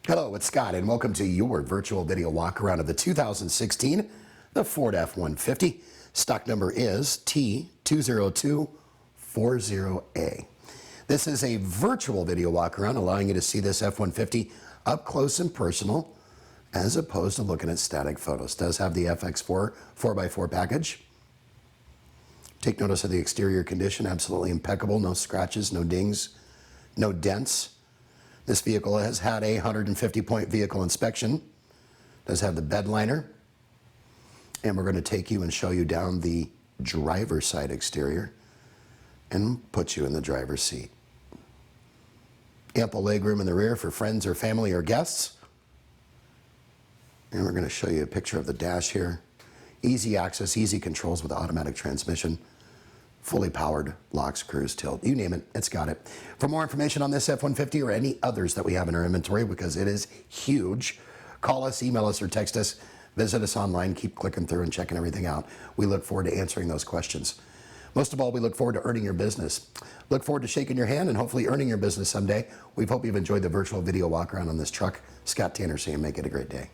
Hello, it's Scott, and welcome to your virtual video walk around of the 2016 the Ford F-150. Stock number is T20240A. This is a virtual video walk around, allowing you to see this F-150 up close and personal, as opposed to looking at static photos. It does have the FX4 4x4 package. Take notice of the exterior condition, absolutely impeccable. No scratches, no dings, no dents. This vehicle has had a 150-point vehicle inspection. Does have the bed liner. And we're going to take you and show you down the driver's side exterior and put you in the driver's seat. Ample legroom in the rear for friends or family or guests. And we're going to show you a picture of the dash here. Easy access, easy controls with automatic transmission. Fully powered, locks, cruise, tilt, you name it, it's got it. For more information on this F-150 or any others that we have in our inventory, because it is huge, call us, email us, or text us. Visit us online, keep clicking through and checking everything out. We look forward to answering those questions. Most of all, we look forward to earning your business. Look forward to shaking your hand and hopefully earning your business someday. We hope you've enjoyed the virtual video walk around on this truck. Scott Tanner saying make it a great day.